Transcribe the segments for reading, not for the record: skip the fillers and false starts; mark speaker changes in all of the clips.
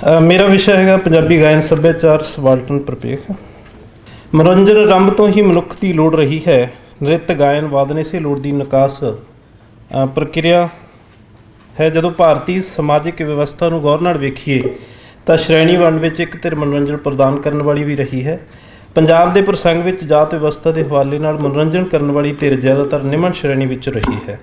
Speaker 1: ਮੇਰਾ ਵਿਸ਼ਾ ਹੈਗਾ ਪੰਜਾਬੀ ਗਾਇਨ ਸੱਭਿਆਚਾਰ ਸਬਾਲਟਨ ਪ੍ਰਪੇਖ। ਮਨੋਰੰਜਨ ਆਰੰਭ ਤੋਂ ਹੀ ਮਨੁੱਖ ਦੀ ਲੋੜ ਰਹੀ ਹੈ। ਨ੍ਰਿਤ ਗਾਇਨ ਵਾਦਨ ਇਸੇ ਲੋੜ ਦੀ ਨਿਕਾਸ ਪ੍ਰਕਿਰਿਆ ਹੈ। ਜਦੋਂ ਭਾਰਤੀ ਸਮਾਜਿਕ ਵਿਵਸਥਾ ਨੂੰ ਗੌਰ ਨਾਲ ਵੇਖੀਏ ਤਾਂ ਸ਼੍ਰੇਣੀ ਵੰਡ ਵਿੱਚ ਇੱਕ ਧਿਰ ਮਨੋਰੰਜਨ ਪ੍ਰਦਾਨ ਕਰਨ ਵਾਲੀ ਵੀ ਰਹੀ ਹੈ। ਪੰਜਾਬ ਦੇ ਪ੍ਰਸੰਗ ਵਿੱਚ ਜਾਤ ਵਿਵਸਥਾ ਦੇ ਹਵਾਲੇ ਨਾਲ ਮਨੋਰੰਜਨ ਕਰਨ ਵਾਲੀ ਧਿਰ ਜ਼ਿਆਦਾਤਰ ਨਿਮਨ ਸ਼੍ਰੇਣੀ ਵਿੱਚ ਰਹੀ ਹੈ,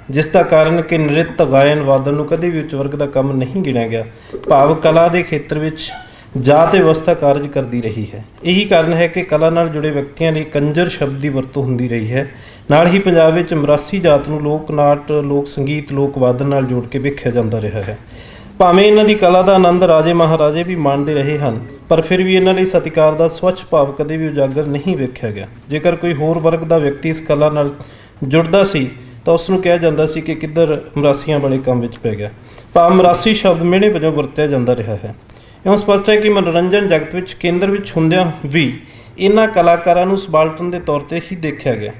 Speaker 1: ਜਿਸ ਦਾ ਕਾਰਨ ਕਿ ਨ੍ਰਿਤ ਗਾਇਨ ਵਾਦਨ ਨੂੰ ਕਦੇ ਵੀ ਉੱਚ ਵਰਗ ਦਾ ਕੰਮ ਨਹੀਂ ਗਿਣਿਆ ਗਿਆ। ਭਾਵ ਕਲਾ ਦੇ ਖੇਤਰ ਵਿੱਚ ਜਾਤ ਵਿਵਸਥਾ ਕਾਰਜ ਕਰਦੀ ਰਹੀ ਹੈ। ਇਹੀ ਕਾਰਨ ਹੈ ਕਿ ਕਲਾ ਨਾਲ ਜੁੜੇ ਵਿਅਕਤੀਆਂ ਲਈ ਕੰਜਰ ਸ਼ਬਦ ਦੀ ਵਰਤੋਂ ਹੁੰਦੀ ਰਹੀ ਹੈ। ਨਾਲ ਹੀ ਪੰਜਾਬ ਵਿੱਚ ਮਰਾਸੀ ਜਾਤ ਨੂੰ ਲੋਕ ਨਾਟ, ਲੋਕ ਸੰਗੀਤ, ਲੋਕ ਵਾਦਨ ਨਾਲ ਜੋੜ ਕੇ ਵੇਖਿਆ ਜਾਂਦਾ ਰਿਹਾ ਹੈ। ਭਾਵੇਂ ਇਹਨਾਂ ਦੀ ਕਲਾ ਦਾ ਆਨੰਦ ਰਾਜੇ ਮਹਾਰਾਜੇ ਵੀ ਮਾਣਦੇ ਰਹੇ ਹਨ, ਪਰ ਫਿਰ ਵੀ ਇਹਨਾਂ ਲਈ ਸਤਿਕਾਰ ਦਾ ਸਵੱਛ ਭਾਵ ਕਦੇ ਵੀ ਉਜਾਗਰ ਨਹੀਂ ਵੇਖਿਆ ਗਿਆ। ਜੇਕਰ ਕੋਈ ਹੋਰ ਵਰਗ ਦਾ ਵਿਅਕਤੀ ਇਸ ਕਲਾ ਨਾਲ ਜੁੜਦਾ ਸੀ ਤਾਂ ਉਸ ਨੂੰ ਕਿਹਾ ਜਾਂਦਾ ਸੀ ਕਿ ਕਿੱਧਰ ਮਰਾਸੀਆਂ ਵਾਲੇ ਕੰਮ ਵਿੱਚ ਪੈ ਗਿਆ। ਭਾਵ ਮਰਾਸੀ ਸ਼ਬਦ ਮਿਹਣੇ ਵਜੋਂ ਵਰਤਿਆ ਜਾਂਦਾ ਰਿਹਾ ਹੈ। ਇਉਂ ਸਪਸ਼ਟ ਹੈ ਕਿ ਮਨੋਰੰਜਨ ਜਗਤ ਵਿੱਚ ਕੇਂਦਰ ਵਿੱਚ ਹੁੰਦਿਆਂ ਵੀ ਇਹਨਾਂ ਕਲਾਕਾਰਾਂ ਨੂੰ ਸਬਾਲਟਨ ਦੇ ਤੌਰ 'ਤੇ ਹੀ ਦੇਖਿਆ ਗਿਆ।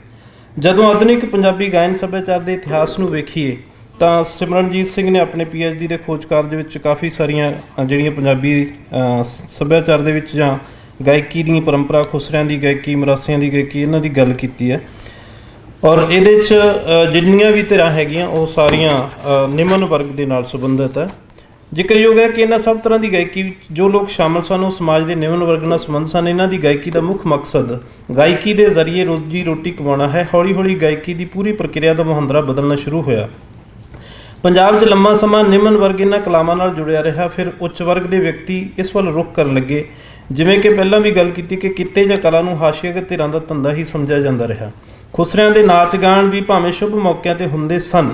Speaker 1: ਜਦੋਂ ਆਧੁਨਿਕ ਪੰਜਾਬੀ ਗਾਇਨ ਸੱਭਿਆਚਾਰ ਦੇ ਇਤਿਹਾਸ ਨੂੰ ਵੇਖੀਏ ਤਾਂ ਸਿਮਰਨਜੀਤ ਸਿੰਘ ਨੇ ਆਪਣੇ PhD ਦੇ ਖੋਜ ਕਾਰਜ ਵਿੱਚ ਕਾਫੀ ਸਾਰੀਆਂ ਜਿਹੜੀਆਂ ਪੰਜਾਬੀ ਸੱਭਿਆਚਾਰ ਦੇ ਵਿੱਚ ਜਾਂ ਗਾਇਕੀ ਦੀ ਪਰੰਪਰਾ, ਖੁਸਰਿਆਂ ਦੀ ਗਾਇਕੀ, ਮਰਾਸੀਆਂ ਦੀ ਗਾਇਕੀ, ਇਹਨਾਂ ਦੀ ਗੱਲ ਕੀਤੀ ਹੈ। ਔਰ ਇਹਦੇ 'ਚ ਜਿੰਨੀਆਂ ਵੀ ਧਿਰਾਂ ਹੈਗੀਆਂ ਉਹ ਸਾਰੀਆਂ ਨਿਮਨ ਵਰਗ ਦੇ ਨਾਲ ਸੰਬੰਧਿਤ ਹੈ। ਜ਼ਿਕਰਯੋਗ ਹੈ ਕਿ ਇਹਨਾਂ ਸਭ ਤਰ੍ਹਾਂ ਦੀ ਗਾਇਕੀ ਵਿੱਚ ਜੋ ਲੋਕ ਸ਼ਾਮਲ ਸਨ ਉਹ ਸਮਾਜ ਦੇ ਨਿਮਨ ਵਰਗ ਨਾਲ ਸੰਬੰਧ ਸਨ। ਇਹਨਾਂ ਦੀ ਗਾਇਕੀ ਦਾ ਮੁੱਖ ਮਕਸਦ ਗਾਇਕੀ ਦੇ ਜ਼ਰੀਏ ਰੋਜੀ ਰੋਟੀ ਕਮਾਉਣਾ ਹੈ। ਹੌਲੀ ਹੌਲੀ ਗਾਇਕੀ ਦੀ ਪੂਰੀ ਪ੍ਰਕਿਰਿਆ ਦਾ ਮੁਹਾਂਦਰਾ ਬਦਲਣਾ ਸ਼ੁਰੂ ਹੋਇਆ। ਪੰਜਾਬ 'ਚ ਲੰਮਾ ਸਮਾਂ ਨਿਮਨ ਵਰਗ ਇਹਨਾਂ ਕਲਾਵਾਂ ਨਾਲ ਜੁੜਿਆ ਰਿਹਾ। ਫਿਰ ਉੱਚ ਵਰਗ ਦੇ ਵਿਅਕਤੀ ਇਸ ਵੱਲ ਰੁਖ ਕਰਨ ਲੱਗੇ। ਜਿਵੇਂ ਕਿ ਪਹਿਲਾਂ ਵੀ ਗੱਲ ਕੀਤੀ ਕਿ ਕਿੱਤੇ ਜਾਂ ਕਲਾ ਨੂੰ ਹਾਸ਼ੀਆਗਤ ਧਿਰਾਂ ਦਾ ਧੰਦਾ ਹੀ ਸਮਝਿਆ ਜਾਂਦਾ ਰਿਹਾ। ਖੁਸਰਿਆਂ ਦੇ ਨਾਚ ਗਾਣ ਵੀ ਭਾਵੇਂ ਸ਼ੁਭ ਮੌਕਿਆਂ 'ਤੇ ਹੁੰਦੇ ਸਨ,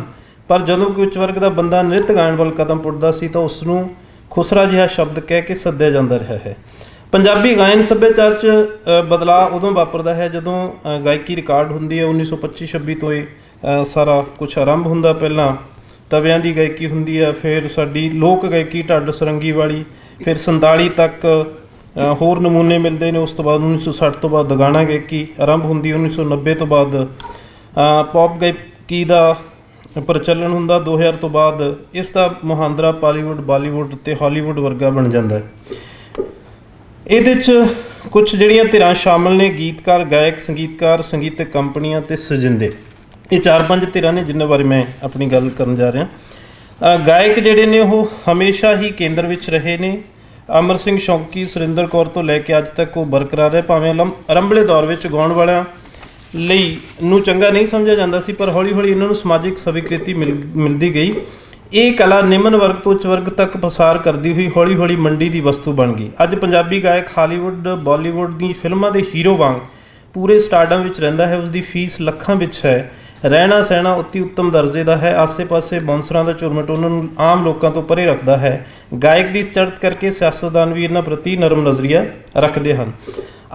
Speaker 1: ਪਰ ਜਦੋਂ ਕੋਈ ਉੱਚ ਵਰਗ ਦਾ ਬੰਦਾ ਨ੍ਰਿਤ ਗਾਇਨ ਵੱਲ ਕਦਮ ਪੁੱਟਦਾ ਸੀ ਤਾਂ ਉਸ ਨੂੰ ਖੁਸਰਾ ਜਿਹਾ ਸ਼ਬਦ ਕਹਿ ਕੇ ਸੱਦਿਆ ਜਾਂਦਾ ਰਿਹਾ ਹੈ। ਪੰਜਾਬੀ ਗਾਇਨ ਸੱਭਿਆਚਾਰ 'ਚ ਬਦਲਾਅ ਉਦੋਂ ਵਾਪਰਦਾ ਹੈ ਜਦੋਂ ਗਾਇਕੀ ਰਿਕਾਰਡ ਹੁੰਦੀ ਹੈ। 1925-26 ਤੋਂ ਇਹ ਸਾਰਾ ਕੁਛ ਆਰੰਭ ਹੁੰਦਾ। ਪਹਿਲਾਂ ਤਵਿਆਂ ਦੀ ਗਾਇਕੀ ਹੁੰਦੀ ਹੈ, ਫਿਰ ਸਾਡੀ ਲੋਕ ਗਾਇਕੀ ਢੱਡ ਸਰੰਗੀ ਵਾਲੀ, ਫਿਰ 47 ਤੱਕ ਹੋਰ ਨਮੂਨੇ ਮਿਲਦੇ ਨੇ। ਉਸ ਤੋਂ ਬਾਅਦ 1960 ਤੋਂ ਬਾਅਦ ਗਾਣਾ ਗਾਇਕੀ ਆਰੰਭ ਹੁੰਦੀ। 1990 ਤੋਂ ਬਾਅਦ ਪੌਪ ਗਾਇਕੀ ਦਾ ਪ੍ਰਚਲਨ ਹੁੰਦਾ। 2000 ਤੋਂ ਬਾਅਦ ਇਸ ਦਾ ਮੁਹਾਂਦਰਾ ਪਾਲੀਵੁੱਡ, ਬਾਲੀਵੁੱਡ ਅਤੇ ਹਾਲੀਵੁੱਡ ਵਰਗਾ ਬਣ ਜਾਂਦਾ ਹੈ। ਇਹਦੇ 'ਚ ਕੁਛ ਜਿਹੜੀਆਂ ਧਿਰਾਂ ਸ਼ਾਮਲ ਨੇ: ਗੀਤਕਾਰ, ਗਾਇਕ, ਸੰਗੀਤਕਾਰ, ਸੰਗੀਤਕ ਕੰਪਨੀਆਂ ਅਤੇ ਸਜਿੰਦੇ। ਇਹ 4-5 ਧਿਰਾਂ ਨੇ ਜਿਨ੍ਹਾਂ ਬਾਰੇ ਮੈਂ ਆਪਣੀ ਗੱਲ ਕਰਨ ਜਾ ਰਿਹਾ। ਗਾਇਕ ਜਿਹੜੇ ਨੇ ਉਹ ਹਮੇਸ਼ਾ ਹੀ ਕੇਂਦਰ ਵਿੱਚ ਰਹੇ ਨੇ। ਅਮਰ ਸਿੰਘ ਸ਼ੌਂਕੀ, ਸੁਰਿੰਦਰ ਕੌਰ ਤੋਂ ਲੈ ਕੇ ਅੱਜ ਤੱਕ ਉਹ ਬਰਕਰਾਰ ਹੈ। ਭਾਵੇਂ ਆਰੰਭਲੇ ਦੌਰ ਵਿੱਚ ਗਾਉਣ ਵਾਲਿਆਂ ਲਈ ਨੂੰ ਚੰਗਾ ਨਹੀਂ ਸਮਝਿਆ ਜਾਂਦਾ ਸੀ, ਪਰ ਹੌਲੀ ਹੌਲੀ ਇਹਨਾਂ ਨੂੰ ਸਮਾਜਿਕ ਸਵੀਕ੍ਰਿਤੀ ਮਿਲਦੀ ਗਈ। ਇਹ ਕਲਾ ਨਿਮਨ ਵਰਗ ਤੋਂ ਉੱਚ ਵਰਗ ਤੱਕ ਪਸਾਰ ਕਰਦੀ ਹੋਈ ਹੌਲੀ ਹੌਲੀ ਮੰਡੀ ਦੀ ਵਸਤੂ ਬਣ ਗਈ। ਅੱਜ ਪੰਜਾਬੀ ਗਾਇਕ ਹਾਲੀਵੁੱਡ, ਬਾਲੀਵੁੱਡ ਦੀ ਫਿਲਮਾਂ ਦੇ ਹੀਰੋ ਵਾਂਗ ਪੂਰੇ ਸਟਾਰਡਮ ਵਿੱਚ ਰਹਿੰਦਾ ਹੈ। ਉਸਦੀ ਫੀਸ ਲੱਖਾਂ ਵਿੱਚ ਹੈ। ਰਹਿਣਾ ਸਹਿਣਾ ਅਤੀ ਉੱਤਮ ਦਰਜੇ ਦਾ ਹੈ। ਆਸੇ-ਪਾਸੇ ਬਾਉਂਸਰਾਂ ਦਾ ਝੁਰਮਟ ਉਹਨਾਂ ਨੂੰ ਆਮ ਲੋਕਾਂ ਤੋਂ ਪਰੇ ਰੱਖਦਾ ਹੈ। ਗਾਇਕ ਦੀ ਚੜ੍ਹਤ ਕਰਕੇ ਸਿਆਸਤਦਾਨ ਵੀ ਇਹਨਾਂ ਪ੍ਰਤੀ ਨਰਮ ਨਜ਼ਰੀਆ ਰੱਖਦੇ ਹਨ।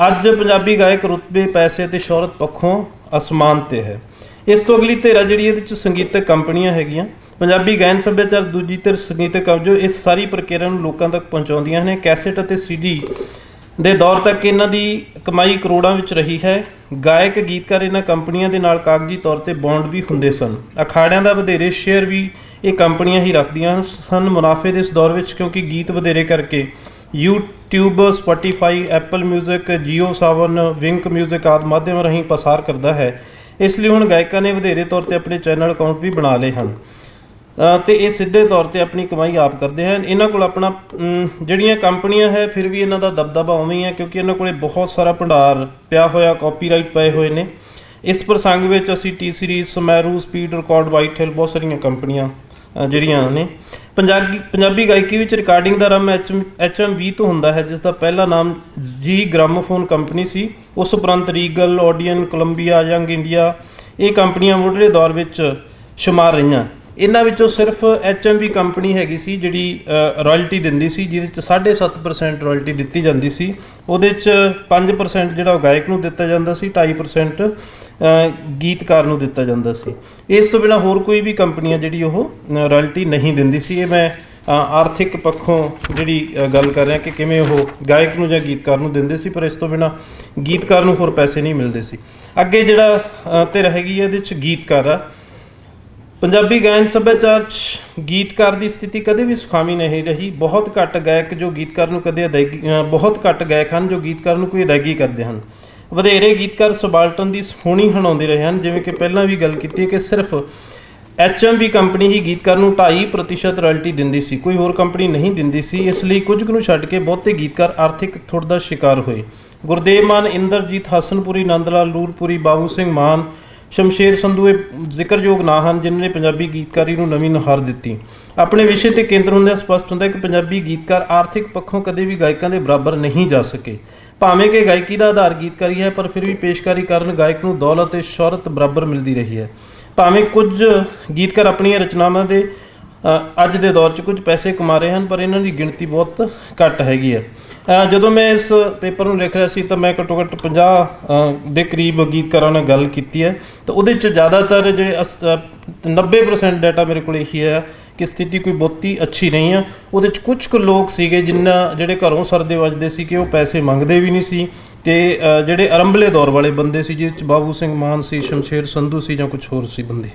Speaker 1: ਅੱਜ ਪੰਜਾਬੀ ਗਾਇਕ ਰੁਤਬੇ, ਪੈਸੇ ਅਤੇ ਸ਼ੋਹਰਤ ਪੱਖੋਂ ਅਸਮਾਨ 'ਤੇ ਹੈ। ਇਸ ਤੋਂ ਅਗਲੀ ਧਿਰ ਜਿਹੜੀ ਇਹਦੇ 'ਚ ਸੰਗੀਤਕ ਕੰਪਨੀਆਂ ਹੈਗੀਆਂ। ਪੰਜਾਬੀ ਗਾਇਨ ਸੱਭਿਆਚਾਰ ਦੂਜੀ ਧਿਰ ਸੰਗੀਤਕ ਜੋ ਇਸ ਸਾਰੀ ਪ੍ਰਕਿਰਿਆ ਨੂੰ ਲੋਕਾਂ ਤੱਕ ਪਹੁੰਚਾਉਂਦੀਆਂ ਨੇ। ਕੈਸੇਟ ਅਤੇ CD ਦੇ ਦੌਰ ਤੱਕ ਇਹਨਾਂ ਦੀ ਕਮਾਈ ਕਰੋੜਾਂ ਵਿੱਚ ਰਹੀ ਹੈ। ਗਾਇਕ, ਗੀਤਕਾਰ ਇਹਨਾਂ ਕੰਪਨੀਆਂ ਦੇ ਨਾਲ ਕਾਗਜ਼ੀ ਤੌਰ 'ਤੇ ਬੌਂਡ ਵੀ ਹੁੰਦੇ ਸਨ। ਅਖਾੜਿਆਂ ਦਾ ਵਧੇਰੇ ਸ਼ੇਅਰ ਵੀ ਇਹ ਕੰਪਨੀਆਂ ਹੀ ਰੱਖਦੀਆਂ ਸਨ। ਮੁਨਾਫੇ ਦੇ ਇਸ ਦੌਰ ਵਿੱਚ ਕਿਉਂਕਿ ਗੀਤ ਵਧੇਰੇ ਕਰਕੇ YouTube, Spotify, Apple Music, Jio Saavn, Wynk Music ਆਦਿ ਮਾਧਿਅਮ ਰਾਹੀਂ ਪਸਾਰ ਕਰਦਾ ਹੈ। ਇਸ ਲਈ ਹੁਣ ਗਾਇਕਾਂ ਨੇ ਵਧੇਰੇ ਤੌਰ 'ਤੇ ਆਪਣੇ ਚੈਨਲ ਅਕਾਊਂਟ ਵੀ ਬਣਾ ਲਏ ਹਨ ਅਤੇ ਇਹ ਸਿੱਧੇ ਤੌਰ 'ਤੇ ਆਪਣੀ ਕਮਾਈ ਆਪ ਕਰਦੇ ਹਨ। ਇਹਨਾਂ ਕੋਲ ਆਪਣਾ ਜਿਹੜੀਆਂ ਕੰਪਨੀਆਂ ਹੈ, ਫਿਰ ਵੀ ਇਹਨਾਂ ਦਾ ਦਬਦਬਾ ਉਵੇਂ ਹੀ ਹੈ ਕਿਉਂਕਿ ਇਹਨਾਂ ਕੋਲ ਬਹੁਤ ਸਾਰਾ ਭੰਡਾਰ ਪਿਆ ਹੋਇਆ, ਕਾਪੀਰਾਈਟ ਪਏ ਹੋਏ ਨੇ। ਇਸ ਪ੍ਰਸੰਗ ਵਿੱਚ ਅਸੀਂ T Series, ਸਮੈਰੂ, ਸਪੀਡ ਰਿਕਾਰਡ, ਵਾਈਟ ਹਿਲ, ਬਹੁਤ ਸਾਰੀਆਂ ਕੰਪਨੀਆਂ ਜਿਹੜੀਆਂ ਨੇ। ਪੰਜਾਬੀ ਗਾਇਕੀ ਵਿੱਚ ਰਿਕਾਰਡਿੰਗ ਦਾ ਆਰੰਭ HMV ਤੋਂ ਹੁੰਦਾ ਹੈ, ਜਿਸ ਦਾ ਪਹਿਲਾ ਨਾਮ G ਗ੍ਰਾਮੋਫੋਨ ਕੰਪਨੀ ਸੀ। ਉਸ ਉਪਰੰਤ ਰੀਗਲ, ਓਡੀਅਨ, ਕੋਲੰਬੀਆ, ਯੰਗ ਇੰਡੀਆ ਇਹ ਕੰਪਨੀਆਂ ਮੁੱਢਲੇ ਦੌਰ ਵਿੱਚ ਸ਼ੁਮਾਰ ਰਹੀਆਂ। ਇਹਨਾਂ ਵਿੱਚੋਂ ਸਿਰਫ HMV ਕੰਪਨੀ ਹੈਗੀ ਸੀ ਜਿਹੜੀ ਰਾਇਲਟੀ ਦਿੰਦੀ ਸੀ, ਜਿਹਦੇ 'ਚ 7.5% ਰਾਇਲਟੀ ਦਿੱਤੀ ਜਾਂਦੀ ਸੀ। ਉਹਦੇ 'ਚ 5% ਜਿਹੜਾ ਉਹ ਗਾਇਕ ਨੂੰ ਦਿੱਤਾ ਜਾਂਦਾ ਸੀ, 2.5% ਗੀਤਕਾਰ ਨੂੰ ਦਿੱਤਾ ਜਾਂਦਾ ਸੀ। ਇਸ ਤੋਂ ਬਿਨਾਂ ਹੋਰ ਕੋਈ ਵੀ ਕੰਪਨੀਆਂ ਜਿਹੜੀ ਉਹ ਰਾਇਲਟੀ ਨਹੀਂ ਦਿੰਦੀ ਸੀ। ਇਹ ਮੈਂ ਆਰਥਿਕ ਪੱਖੋਂ ਜਿਹੜੀ ਗੱਲ ਕਰ ਰਿਹਾ ਕਿ ਕਿਵੇਂ ਉਹ ਗਾਇਕ ਨੂੰ ਜਾਂ ਗੀਤਕਾਰ ਨੂੰ ਦਿੰਦੇ ਸੀ, ਪਰ ਇਸ ਤੋਂ ਬਿਨਾਂ ਗੀਤਕਾਰ ਨੂੰ ਹੋਰ ਪੈਸੇ ਨਹੀਂ ਮਿਲਦੇ ਸੀ। ਅੱਗੇ ਜਿਹੜਾ ਧਿਰ ਹੈਗੀ ਇਹਦੇ 'ਚ ਗੀਤਕਾਰ ਆ। ਪੰਜਾਬੀ ਗਾਇਨ ਸੱਭਿਆਚਾਰ 'ਚ ਗੀਤਕਾਰ ਦੀ ਸਥਿਤੀ ਕਦੇ ਵੀ ਸੁਖਾਵੀਂ ਨਹੀਂ ਰਹੀ। ਬਹੁਤ ਘੱਟ ਗਾਇਕ ਜੋ ਗੀਤਕਾਰ ਨੂੰ ਕਦੇ ਅਦਾਇਗੀ ਬਹੁਤ ਘੱਟ ਗਾਇਕ ਹਨ ਜੋ ਗੀਤਕਾਰ ਨੂੰ ਕੋਈ ਅਦਾਇਗੀ ਕਰਦੇ ਹਨ। ਵਧੇਰੇ ਗੀਤਕਾਰ ਸਬਾਲਟਨ ਦੀ ਹੋਣੀ ਹੰਡਾਉਂਦੇ ਰਹੇ ਹਨ। ਜਿਵੇਂ ਕਿ ਪਹਿਲਾਂ ਵੀ ਗੱਲ ਕੀਤੀ ਹੈ ਕਿ ਸਿਰਫ HMV ਕੰਪਨੀ ਹੀ ਗੀਤਕਾਰ ਨੂੰ 2.5% ਰਾਇਲਟੀ ਦਿੰਦੀ ਸੀ, ਕੋਈ ਹੋਰ ਕੰਪਨੀ ਨਹੀਂ ਦਿੰਦੀ ਸੀ। ਇਸ ਲਈ ਕੁਝ ਕੁ ਨੂੰ ਛੱਡ ਕੇ ਬਹੁਤੇ ਗੀਤਕਾਰ ਆਰਥਿਕ ਥੁੜ ਦਾ ਸ਼ਿਕਾਰ ਹੋਏ। ਗੁਰਦੇਵ ਮਾਨ, ਇੰਦਰਜੀਤ, ਹਸਨਪੁਰੀ, ਨੰਦ ਲਾਲ ਨੂਰਪੁਰੀ, ਬਾਬੂ ਸਿੰਘ ਮਾਨ, ਸ਼ਮਸ਼ੇਰ ਸੰਧੂ ਇਹ ਜ਼ਿਕਰਯੋਗ ਨਾਂ ਹਨ ਜਿਨ੍ਹਾਂ ਨੇ ਪੰਜਾਬੀ ਗੀਤਕਾਰੀ ਨੂੰ ਨਵੀਂ ਨੁਹਾਰ ਦਿੱਤੀ। ਆਪਣੇ ਵਿਸ਼ੇ 'ਤੇ ਕੇਂਦਰ ਹੁੰਦਿਆਂ ਸਪਸ਼ਟ ਹੁੰਦਾ ਹੈ ਕਿ ਪੰਜਾਬੀ ਗੀਤਕਾਰ ਆਰਥਿਕ ਪੱਖੋਂ ਕਦੇ ਵੀ ਗਾਇਕਾਂ ਦੇ ਬਰਾਬਰ ਨਹੀਂ ਜਾ ਸਕੇ। ਭਾਵੇਂ ਕਿ ਗਾਇਕੀ ਦਾ ਆਧਾਰ ਗੀਤਕਾਰੀ ਹੈ, ਪਰ ਫਿਰ ਵੀ ਪੇਸ਼ਕਾਰੀ ਕਾਰਨ ਗਾਇਕ ਨੂੰ ਦੌਲਤ ਤੇ ਸ਼ੋਹਰਤ ਬਰਾਬਰ ਮਿਲਦੀ ਰਹੀ ਹੈ। ਭਾਵੇਂ ਕੁਝ ਗੀਤਕਾਰ ਆਪਣੀਆਂ ਰਚਨਾਵਾਂ ਦੇ ਅੱਜ ਦੇ ਦੌਰ 'ਚ ਕੁਝ ਪੈਸੇ ਕਮਾ ਰਹੇ ਹਨ, ਪਰ ਇਹਨਾਂ ਦੀ ਗਿਣਤੀ ਬਹੁਤ ਘੱਟ ਹੈਗੀ ਹੈ। ਜਦੋਂ ਮੈਂ ਇਸ ਪੇਪਰ ਨੂੰ ਲਿਖ ਰਿਹਾ ਸੀ ਤਾਂ ਮੈਂ ਘੱਟੋ ਘੱਟ 50 ਦੇ ਕਰੀਬ ਗੀਤਕਾਰਾਂ ਨਾਲ ਗੱਲ ਕੀਤੀ ਹੈ, ਤਾਂ ਉਹਦੇ 'ਚ ਜ਼ਿਆਦਾਤਰ ਜਿਹੜੇ 90% ਡਾਟਾ ਮੇਰੇ ਕੋਲ ਇਹੀ ਹੈ ਕਿ ਸਥਿਤੀ ਕੋਈ ਬਹੁਤੀ ਅੱਛੀ ਨਹੀਂ ਆ। ਉਹਦੇ 'ਚ ਕੁਝ ਕੁ ਲੋਕ ਸੀਗੇ ਜਿਹੜੇ ਘਰੋਂ ਸਰਦੇ ਵੱਜਦੇ ਸੀ ਕਿ ਉਹ ਪੈਸੇ ਮੰਗਦੇ ਵੀ ਨਹੀਂ ਸੀ, ਅਤੇ ਜਿਹੜੇ ਅਰੰਭਲੇ ਦੌਰ ਵਾਲੇ ਬੰਦੇ ਸੀ ਜਿਹਦੇ 'ਚ ਬਾਬੂ ਸਿੰਘ ਮਾਨ ਸੀ, ਸ਼ਮਸ਼ੇਰ ਸੰਧੂ ਸੀ ਜਾਂ ਕੁਝ ਹੋਰ ਸੀ ਬੰਦੇ।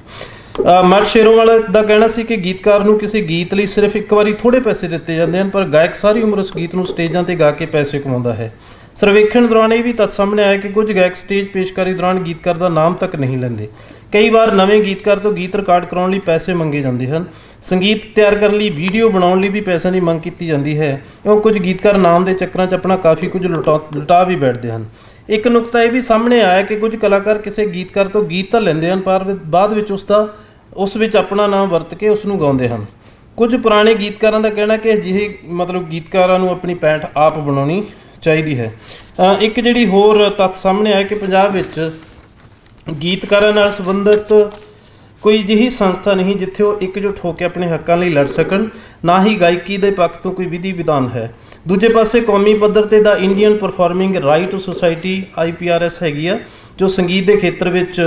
Speaker 1: ਮੱਟ ਸ਼ੇਰੋਵਾਲ ਦਾ ਕਹਿਣਾ ਸੀ ਕਿ ਗੀਤਕਾਰ ਨੂੰ ਕਿਸੇ ਗੀਤ ਲਈ ਸਿਰਫ ਇੱਕ ਵਾਰੀ ਥੋੜ੍ਹੇ ਪੈਸੇ ਦਿੱਤੇ ਜਾਂਦੇ ਹਨ, ਪਰ ਗਾਇਕ ਸਾਰੀ ਉਮਰ ਉਸ ਗੀਤ ਨੂੰ ਸਟੇਜਾਂ 'ਤੇ ਗਾ ਕੇ ਪੈਸੇ ਕਮਾਉਂਦਾ ਹੈ। ਸਰਵੇਖਣ ਦੌਰਾਨ ਇਹ ਵੀ ਤੱਥ ਸਾਹਮਣੇ ਆਇਆ ਕਿ ਕੁਝ ਗਾਇਕ ਸਟੇਜ ਪੇਸ਼ਕਾਰੀ ਦੌਰਾਨ ਗੀਤਕਾਰ ਦਾ ਨਾਮ ਤੱਕ ਨਹੀਂ ਲੈਂਦੇ। ਕਈ ਵਾਰ ਨਵੇਂ ਗੀਤਕਾਰ ਤੋਂ ਗੀਤ ਰਿਕਾਰਡ ਕਰਾਉਣ ਲਈ ਪੈਸੇ ਮੰਗੇ ਜਾਂਦੇ ਹਨ। ਸੰਗੀਤ ਤਿਆਰ ਕਰਨ ਲਈ, ਵੀਡੀਓ ਬਣਾਉਣ ਲਈ ਵੀ ਪੈਸਿਆਂ ਦੀ ਮੰਗ ਕੀਤੀ ਜਾਂਦੀ ਹੈ। ਕਿਉਂ ਕੁਝ ਗੀਤਕਾਰ ਨਾਮ ਦੇ ਚੱਕਰਾਂ 'ਚ ਆਪਣਾ ਕਾਫੀ ਕੁਝ ਲੁਟਾ ਵੀ ਬੈਠਦੇ ਹਨ। ਇੱਕ ਨੁਕਤਾ ਇਹ ਵੀ ਸਾਹਮਣੇ ਆਇਆ ਕਿ ਕੁਝ ਕਲਾਕਾਰ ਕਿਸੇ ਗੀਤਕਾਰ ਤੋਂ ਗੀਤ ਤਾਂ ਲੈਂਦੇ ਹਨ, ਪਰ ਬਾਅਦ ਵਿੱਚ ਉਸ ਵਿੱਚ ਆਪਣਾ ਨਾਮ ਵਰਤ ਕੇ ਉਸ ਨੂੰ ਗਾਉਂਦੇ ਹਨ। ਕੁਝ ਪੁਰਾਣੇ ਗੀਤਕਾਰਾਂ ਦਾ ਕਹਿਣਾ ਕਿ ਅਜਿਹੇ ਗੀਤਕਾਰਾਂ ਨੂੰ ਆਪਣੀ ਪੈਂਠ ਆਪ ਬਣਾਉਣੀ ਚਾਹੀਦੀ ਹੈ। ਇੱਕ ਜਿਹੜੀ ਹੋਰ ਤੱਥ ਸਾਹਮਣੇ ਆਇਆ ਕਿ ਪੰਜਾਬ ਵਿੱਚ ਗੀਤਕਾਰਾਂ ਨਾਲ ਸੰਬੰਧਿਤ ਕੋਈ ਅਜਿਹੀ ਸੰਸਥਾ ਨਹੀਂ ਜਿੱਥੇ ਉਹ ਇਕਜੁੱਟ ਹੋ ਕੇ ਆਪਣੇ ਹੱਕਾਂ ਲਈ ਲੜ ਸਕਣ। ਨਾ ਹੀ ਗਾਇਕੀ ਦੇ ਪੱਖ ਤੋਂ ਕੋਈ ਵਿਧੀ ਵਿਧਾਨ ਹੈ। ਦੂਜੇ ਪਾਸੇ ਕੌਮੀ ਪੱਧਰ 'ਤੇ ਦਾ Indian Performing Right Society IPRS ਹੈਗੀ ਆ, ਜੋ ਸੰਗੀਤ ਦੇ ਖੇਤਰ ਵਿੱਚ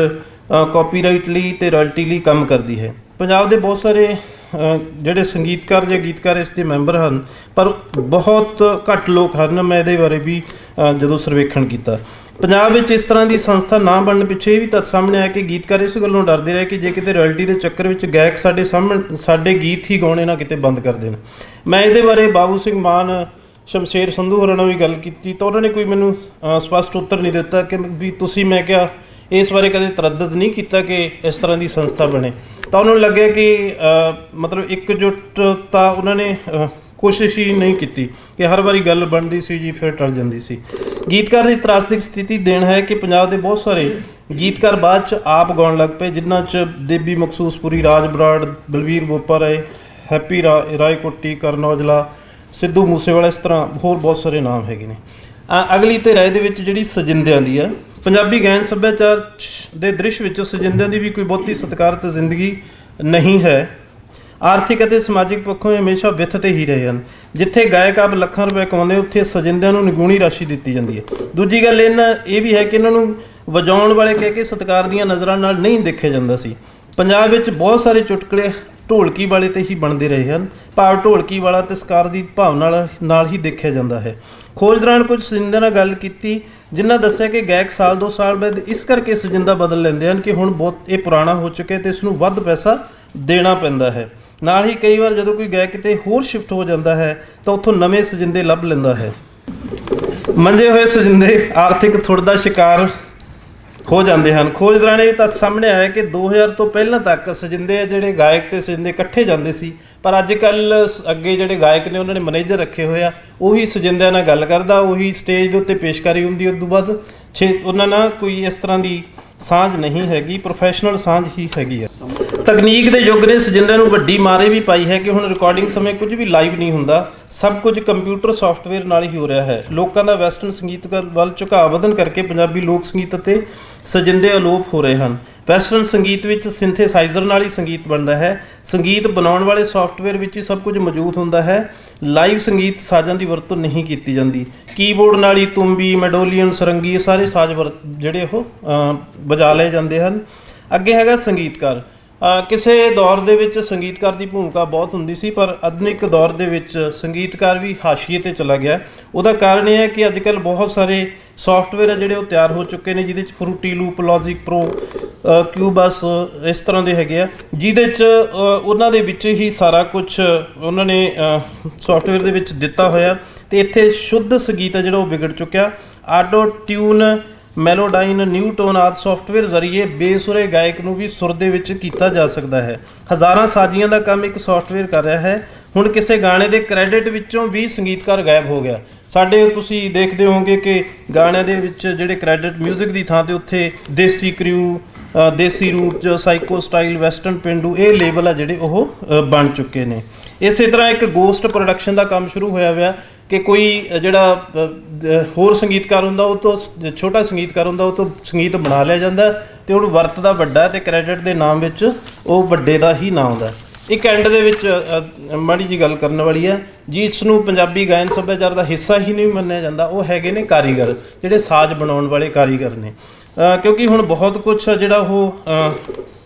Speaker 1: ਕਾਪੀਰਾਈਟ ਲਈ ਅਤੇ ਰਾਇਲਟੀ ਲਈ ਕੰਮ ਕਰਦੀ ਹੈ। ਪੰਜਾਬ ਦੇ ਬਹੁਤ ਸਾਰੇ ਜਿਹੜੇ ਸੰਗੀਤਕਾਰ ਜਾਂ ਗੀਤਕਾਰ ਇਸ ਦੇ ਮੈਂਬਰ ਹਨ, ਪਰ ਬਹੁਤ ਘੱਟ ਲੋਕ ਹਨ। ਮੈਂ ਇਹਦੇ ਬਾਰੇ ਵੀ ਜਦੋਂ ਸਰਵੇਖਣ ਕੀਤਾ, ਪੰਜਾਬ ਵਿੱਚ ਇਸ ਤਰ੍ਹਾਂ ਦੀ ਸੰਸਥਾ ਨਾ ਬਣਨ ਪਿੱਛੇ ਇਹ ਵੀ ਤੱਥ ਸਾਹਮਣੇ ਆਇਆ ਕਿ ਗੀਤਕਾਰ ਇਸ ਗੱਲੋਂ ਡਰਦੇ ਰਹੇ ਕਿ ਜੇ ਕਿਤੇ ਰਾਇਲਟੀ ਦੇ ਚੱਕਰ ਵਿੱਚ ਗਾਇਕ ਸਾਡੇ ਗੀਤ ਹੀ ਗਾਉਣੇ ਨਾ ਕਿਤੇ ਬੰਦ ਕਰ ਦੇਣ। ਮੈਂ ਇਹਦੇ ਬਾਰੇ ਬਾਬੂ ਸਿੰਘ ਮਾਨ, ਸ਼ਮਸ਼ੇਰ ਸੰਧੂ ਹੋਰਾਂ ਨਾਲ ਵੀ ਗੱਲ ਕੀਤੀ ਤਾਂ ਉਹਨਾਂ ਨੇ ਕੋਈ ਮੈਨੂੰ ਸਪਸ਼ਟ ਉੱਤਰ ਨਹੀਂ ਦਿੱਤਾ ਕਿ ਵੀ ਤੁਸੀਂ, ਮੈਂ ਕਿਹਾ ਇਸ ਬਾਰੇ ਕਦੇ ਤਰੱਦਦ ਨਹੀਂ ਕੀਤਾ ਕਿ ਇਸ ਤਰ੍ਹਾਂ ਦੀ ਸੰਸਥਾ ਬਣੇ। ਤਾਂ ਉਹਨਾਂ ਨੂੰ ਲੱਗਿਆ ਕਿ ਇਕਜੁੱਟ ਤਾਂ ਉਹਨਾਂ ਨੇ ਕੋਸ਼ਿਸ਼ ਹੀ ਨਹੀਂ ਕੀਤੀ, ਕਿ ਹਰ ਵਾਰੀ ਗੱਲ ਬਣਦੀ ਸੀ ਜੀ ਫਿਰ ਟਲ ਜਾਂਦੀ ਸੀ। ਗੀਤਕਾਰ ਦੀ ਤਰਾਸਦਿਕ ਸਥਿਤੀ ਦੇਣ ਹੈ ਕਿ ਪੰਜਾਬ ਦੇ ਬਹੁਤ ਸਾਰੇ ਗੀਤਕਾਰ ਬਾਅਦ 'ਚ ਆਪ ਗਾਉਣ ਲੱਗ ਪਏ, ਜਿਨ੍ਹਾਂ 'ਚ ਦੇਬੀ ਮਖਸੂਸਪੁਰੀ, ਰਾਜ ਬਰਾੜ, ਬਲਵੀਰ ਬੋਪਾ ਰਾਏ, ਹੈਪੀ ਰਾਏਕੋਟੀ, ਕਰਨ ਔਜਲਾ, ਸਿੱਧੂ ਮੂਸੇਵਾਲਾ, ਇਸ ਤਰ੍ਹਾਂ ਹੋਰ ਬਹੁਤ ਸਾਰੇ ਨਾਮ ਹੈਗੇ ਨੇ। ਅਗਲੀ ਤੇ ਰਾਏ ਦੇ ਵਿੱਚ ਜਿਹੜੀ ਸਜਿੰਦਿਆਂ ਦੀ ਆ, ਪੰਜਾਬੀ ਗਾਇਨ ਸੱਭਿਆਚਾਰ ਦੇ ਦ੍ਰਿਸ਼ ਵਿੱਚ ਸਜਿੰਦਿਆਂ ਦੀ ਵੀ ਕੋਈ ਬਹੁਤੀ ਸਤਿਕਾਰਤ ਜ਼ਿੰਦਗੀ ਨਹੀਂ ਹੈ। ਆਰਥਿਕ ਅਤੇ ਸਮਾਜਿਕ ਪੱਖੋਂ ਹਮੇਸ਼ਾ ਵਿੱਥ 'ਤੇ ਹੀ ਰਹੇ ਹਨ। ਜਿੱਥੇ ਗਾਇਕ ਆਪ ਲੱਖਾਂ ਰੁਪਏ ਕਮਾਉਂਦੇ, ਉੱਥੇ ਸਜਿੰਦਿਆਂ ਨੂੰ ਨਿਗੂਣੀ ਰਾਸ਼ੀ ਦਿੱਤੀ ਜਾਂਦੀ ਹੈ। ਦੂਜੀ ਗੱਲ ਇਹ ਵੀ ਹੈ ਕਿ ਇਹਨਾਂ ਨੂੰ ਵਜਾਉਣ ਵਾਲੇ ਕਹਿ ਕੇ ਸਤਿਕਾਰ ਦੀਆਂ ਨਜ਼ਰਾਂ ਨਾਲ ਨਹੀਂ ਦੇਖਿਆ ਜਾਂਦਾ ਸੀ। ਪੰਜਾਬ ਵਿੱਚ ਬਹੁਤ ਸਾਰੇ ਚੁਟਕਲੇ ਢੋਲਕੀ ਵਾਲੇ 'ਤੇ ਹੀ ਬਣਦੇ ਰਹੇ ਹਨ, ਭਾਵ ਢੋਲਕੀ ਵਾਲਾ ਤਿਸਕਾਰ ਦੀ ਭਾਵਨਾ ਨਾਲ ਹੀ ਦੇਖਿਆ ਜਾਂਦਾ ਹੈ। ਖੋਜ ਦੌਰਾਨ ਕੁਝ ਸਜਿੰਦਿਆਂ ਨਾਲ ਗੱਲ ਕੀਤੀ, ਜਿਨ੍ਹਾਂ ਦੱਸਿਆ ਕਿ ਗਾਇਕ ਸਾਲ 2 ਸਾਲ ਬਾਅਦ ਇਸ ਕਰਕੇ ਸਜਿੰਦਾ ਬਦਲ ਲੈਂਦੇ ਹਨ ਕਿ ਹੁਣ ਇਹ ਪੁਰਾਣਾ ਹੋ ਚੁੱਕਿਆ ਅਤੇ ਇਸ ਨੂੰ ਵੱਧ ਪੈਸਾ ਦੇਣਾ ਪੈਂਦਾ ਹੈ। ਨਾਲ ਹੀ ਕਈ ਵਾਰ ਜਦੋਂ ਕੋਈ ਗਾਇਕ ਕਿਤੇ ਹੋਰ ਸ਼ਿਫਟ ਹੋ ਜਾਂਦਾ ਹੈ ਤਾਂ ਉੱਥੋਂ ਨਵੇਂ ਸਜਿੰਦੇ ਲੱਭ ਲੈਂਦਾ ਹੈ। ਮੰਜੇ ਹੋਏ ਸਜਿੰਦੇ ਆਰਥਿਕ ਥੁੜ ਦਾ ਸ਼ਿਕਾਰ ਹੋ ਜਾਂਦੇ ਹਨ। ਖੋਜ ਦੌਰਾਨ ਇਹ ਤੱਥ ਸਾਹਮਣੇ ਆਇਆ ਕਿ 2000 ਤੋਂ ਪਹਿਲਾਂ ਤੱਕ ਸਜਿੰਦੇ ਜਿਹੜੇ ਗਾਇਕ ਅਤੇ ਸਜਿੰਦੇ ਇਕੱਠੇ ਜਾਂਦੇ ਸੀ, ਪਰ ਅੱਜ ਕੱਲ੍ਹ ਅੱਗੇ ਜਿਹੜੇ ਗਾਇਕ ਨੇ ਉਹਨਾਂ ਨੇ ਮੈਨੇਜਰ ਰੱਖੇ ਹੋਏ ਆ, ਉਹੀ ਸਜਿੰਦਿਆਂ ਨਾਲ ਗੱਲ ਕਰਦਾ, ਉਹੀ ਸਟੇਜ ਦੇ ਉੱਤੇ ਪੇਸ਼ਕਾਰੀ ਹੁੰਦੀ। ਉਸ ਤੋਂ ਬਾਅਦ ਉਹਨਾਂ ਨਾਲ ਕੋਈ ਇਸ ਤਰ੍ਹਾਂ ਦੀ ਸਾਂਝ ਨਹੀਂ ਹੈਗੀ, ਪ੍ਰੋਫੈਸ਼ਨਲ ਸਾਂਝ ਹੀ ਹੈਗੀ ਆ। ਤਕਨੀਕ ਦੇ ਯੁੱਗ ਨੇ ਸਜਿੰਦਿਆਂ ਨੂੰ ਵੱਡੀ ਮਾਰ ਇਹ ਵੀ ਪਾਈ ਹੈ ਕਿ ਹੁਣ ਰਿਕਾਰਡਿੰਗ ਸਮੇਂ ਕੁਝ ਵੀ ਲਾਈਵ ਨਹੀਂ ਹੁੰਦਾ, ਸਭ ਕੁਝ ਕੰਪਿਊਟਰ ਸੌਫਟਵੇਅਰ ਨਾਲ ਹੀ ਹੋ ਰਿਹਾ ਹੈ। ਲੋਕਾਂ ਦਾ ਵੈਸਟਰਨ ਸੰਗੀਤ ਵੱਲ ਝੁਕਾਅ ਵਧਣ ਕਰਕੇ ਪੰਜਾਬੀ ਲੋਕ ਸੰਗੀਤ ਅਤੇ ਸਜਿੰਦੇ ਅਲੋਪ ਹੋ ਰਹੇ ਹਨ। ਵੈਸਟਰਨ ਸੰਗੀਤ ਵਿੱਚ ਸਿੰਥੇਸਾਈਜ਼ਰ ਨਾਲ ਹੀ ਸੰਗੀਤ ਬਣਦਾ ਹੈ। ਸੰਗੀਤ ਬਣਾਉਣ ਵਾਲੇ ਸੌਫਟਵੇਅਰ ਵਿੱਚ ਹੀ ਸਭ ਕੁਝ ਮੌਜੂਦ ਹੁੰਦਾ ਹੈ। ਲਾਈਵ ਸੰਗੀਤ ਸਾਜ਼ਾਂ ਦੀ ਵਰਤੋਂ ਨਹੀਂ ਕੀਤੀ ਜਾਂਦੀ। ਕੀਬੋਰਡ ਨਾਲ ਹੀ ਤੁੰਬੀ, ਮੈਡੋਲੀਅਨ, ਸਰੰਗੀ, ਇਹ ਸਾਰੇ ਸਾਜ਼ ਜਿਹੜੇ ਉਹ ਵਜਾ ਲਏ ਜਾਂਦੇ ਹਨ। ਅੱਗੇ ਹੈਗਾ ਸੰਗੀਤਕਾਰ। ਕਿਸੇ ਦੌਰ ਦੇ ਵਿੱਚ ਸੰਗੀਤਕਾਰ ਦੀ ਭੂਮਿਕਾ ਬਹੁਤ ਹੁੰਦੀ ਸੀ, ਪਰ ਆਧੁਨਿਕ ਦੌਰ ਦੇ ਵਿੱਚ ਸੰਗੀਤਕਾਰ ਵੀ ਹਾਸ਼ੀਏ 'ਤੇ ਚਲਾ ਗਿਆ। ਉਹਦਾ ਕਾਰਨ ਇਹ ਹੈ ਕਿ ਅੱਜ ਕੱਲ੍ਹ ਬਹੁਤ ਸਾਰੇ ਸੌਫਟਵੇਅਰ ਆ ਜਿਹੜੇ ਉਹ ਤਿਆਰ ਹੋ ਚੁੱਕੇ ਨੇ, ਜਿਹਦੇ 'ਚ Fruity Loops, Logic Pro, Cubase ਇਸ ਤਰ੍ਹਾਂ ਦੇ ਹੈਗੇ ਆ, ਜਿਹਦੇ 'ਚ ਉਹਨਾਂ ਦੇ ਵਿੱਚ ਹੀ ਸਾਰਾ ਕੁਛ ਉਹਨਾਂ ਨੇ ਸੌਫਟਵੇਅਰ ਦੇ ਵਿੱਚ ਦਿੱਤਾ ਹੋਇਆ। ਤੇ ਇੱਥੇ ਸ਼ੁੱਧ ਸੰਗੀਤ ਆ ਜਿਹੜਾ ਉਹ ਵਿਗੜ ਚੁੱਕਿਆ। ਆਟੋ ਟਿਊਨ, ਮੈਲੋਡਾਈਨ, ਨਿਊਟੋਨ ਆਦਿ ਸੌਫਟਵੇਅਰ ਜ਼ਰੀਏ ਬੇਸੁਰੇ ਗਾਇਕ ਨੂੰ ਵੀ ਸੁਰ ਦੇ ਵਿੱਚ ਕੀਤਾ ਜਾ ਸਕਦਾ ਹੈ। ਹਜ਼ਾਰਾਂ ਸਾਜ਼ੀਆਂ ਦਾ ਕੰਮ ਇੱਕ ਸੌਫਟਵੇਅਰ ਕਰ ਰਿਹਾ ਹੈ। ਹੁਣ ਕਿਸੇ ਗਾਣੇ ਦੇ ਕ੍ਰੈਡਿਟ ਵਿੱਚੋਂ ਵੀ ਸੰਗੀਤਕਾਰ ਗਾਇਬ ਹੋ ਗਿਆ। ਸਾਡੇ ਤੁਸੀਂ ਦੇਖਦੇ ਹੋਵੋਗੇ ਕਿ ਗਾਣਿਆਂ ਦੇ ਵਿੱਚ ਜਿਹੜੇ ਕ੍ਰੈਡਿਟ ਮਿਊਜ਼ਿਕ ਦੀ ਥਾਂ 'ਤੇ ਉੱਥੇ ਦੇਸੀ ਕ੍ਰਿਊ, ਦੇਸੀ ਰੂਟ, ਸਾਈਕੋ ਸਟਾਈਲ, ਵੈਸਟਰਨ ਪੇਂਡੂ ਇਹ ਲੇਬਲ ਆ ਜਿਹੜੇ ਉਹ ਬਣ ਚੁੱਕੇ ਨੇ। ਇਸੇ ਤਰ੍ਹਾਂ ਇੱਕ ਗੋਸਟ ਪ੍ਰੋਡਕਸ਼ਨ ਦਾ ਕੰਮ ਸ਼ੁਰੂ ਹੋਇਆ ਹੋਇਆ ਕਿ ਕੋਈ ਜਿਹੜਾ ਹੋਰ ਸੰਗੀਤਕਾਰ ਹੁੰਦਾ, ਉਹ ਤੋਂ ਛੋਟਾ ਸੰਗੀਤਕਾਰ ਹੁੰਦਾ, ਉਹ ਤੋਂ ਸੰਗੀਤ ਬਣਾ ਲਿਆ ਜਾਂਦਾ ਤੇ ਉਹਨੂੰ ਵਰਤਦਾ ਵੱਡਾ ਤੇ ਕ੍ਰੈਡਿਟ ਦੇ ਨਾਮ ਵਿੱਚ ਉਹ ਵੱਡੇ ਦਾ ਹੀ ਨਾਮ ਆਉਂਦਾ। ਇੱਕ ਐਂਡ ਦੇ ਵਿੱਚ ਮਾੜੀ ਜੀ ਗੱਲ ਕਰਨ ਵਾਲੀ ਹੈ, ਜਿਸ ਨੂੰ ਪੰਜਾਬੀ ਗਾਇਨ ਸੱਭਿਆਚਾਰ ਦਾ ਹਿੱਸਾ ਹੀ ਨਹੀਂ ਮੰਨਿਆ ਜਾਂਦਾ, ਉਹ ਹੈਗੇ ਨੇ ਕਾਰੀਗਰ, ਜਿਹੜੇ ਸਾਜ਼ ਬਣਾਉਣ ਵਾਲੇ ਕਾਰੀਗਰ ਨੇ। ਕਿਉਂਕਿ ਹੁਣ ਬਹੁਤ ਕੁਛ ਜਿਹੜਾ ਉਹ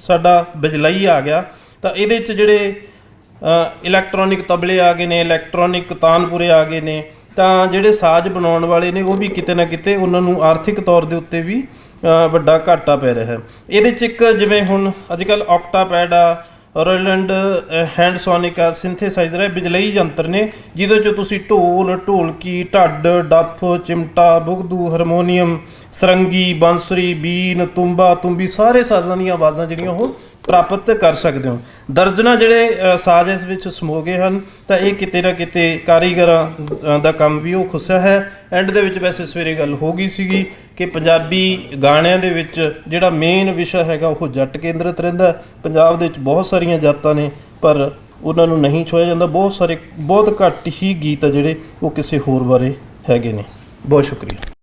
Speaker 1: ਸਾਡਾ ਬਿਜਲਈ ਆ ਗਿਆ, ਤਾਂ ਇਹਦੇ 'ਚ ਜਿਹੜੇ ਇਲੈਕਟ੍ਰੋਨਿਕ ਤਬਲੇ ਆ ਗਏ ਨੇ, ਇਲੈਕਟ੍ਰੋਨਿਕ ਤਾਨਪੁਰੇ ਆ ਗਏ ਨੇ, ਤਾਂ ਜਿਹੜੇ ਸਾਜ਼ ਬਣਾਉਣ ਵਾਲੇ ਨੇ ਉਹ ਵੀ ਕਿਤੇ ਨਾ ਕਿਤੇ ਉਹਨਾਂ ਨੂੰ ਆਰਥਿਕ ਤੌਰ ਦੇ ਉੱਤੇ ਵੀ ਵੱਡਾ ਘਾਟਾ ਪੈ ਰਿਹਾ ਹੈ। ਇਹਦੇ 'ਚ ਇੱਕ ਜਿਵੇਂ ਹੁਣ ਅੱਜ ਕੱਲ੍ਹ ਔਕਟਾਪੈਡ ਆ, ਰੋਲੈਂਡ ਹੈਂਡਸੋਨਿਕ ਆ, ਸਿੰਥੇਸਾਈਜ਼ਰ ਹੈ, ਬਿਜਲਈ ਯੰਤਰ ਨੇ, ਜਿਹਦੇ 'ਚੋਂ ਤੁਸੀਂ ਢੋਲ, ਢੋਲਕੀ, ਢੱਡ, ਡੱਫ, ਚਿਮਟਾ, ਬੁਗਦੂ, ਹਾਰਮੋਨੀਅਮ, ਸਰੰਗੀ, ਬਾਂਸੁਰੀ, ਬੀਨ, ਤੁੰਬਾ, ਤੁੰਬੀ ਸਾਰੇ ਸਾਜ਼ਾਂ ਦੀਆਂ ਆਵਾਜ਼ਾਂ ਜਿਹੜੀਆਂ ਉਹ ਪ੍ਰਾਪਤ ਕਰ ਸਕਦੇ ਹੋ। ਦਰਜਨਾਂ ਜਿਹੜੇ ਸਾਜ਼ ਇਸ ਵਿੱਚ ਸਮੋ ਗਏ ਹਨ, ਤਾਂ ਇਹ ਕਿਤੇ ਨਾ ਕਿਤੇ ਕਾਰੀਗਰਾਂ ਦਾ ਕੰਮ ਵੀ ਉਹ ਖੁੱਸਿਆ ਹੈ। ਐਂਡ ਦੇ ਵਿੱਚ ਵੈਸੇ ਸਵੇਰੇ ਗੱਲ ਹੋ ਗਈ ਸੀਗੀ ਕਿ ਪੰਜਾਬੀ ਗਾਣਿਆਂ ਦੇ ਵਿੱਚ ਜਿਹੜਾ ਮੇਨ ਵਿਸ਼ਾ ਹੈਗਾ ਉਹ ਜੱਟ ਕੇਂਦਰਿਤ ਰਹਿੰਦਾ। ਪੰਜਾਬ ਦੇ ਵਿੱਚ ਬਹੁਤ ਸਾਰੀਆਂ ਜਾਤਾਂ ਨੇ ਪਰ ਉਹਨਾਂ ਨੂੰ ਨਹੀਂ ਛੋਇਆ ਜਾਂਦਾ। ਬਹੁਤ ਘੱਟ ਹੀ ਗੀਤ ਆ ਜਿਹੜੇ ਉਹ ਕਿਸੇ ਹੋਰ ਬਾਰੇ ਹੈਗੇ ਨੇ। ਬਹੁਤ ਸ਼ੁਕਰੀਆ।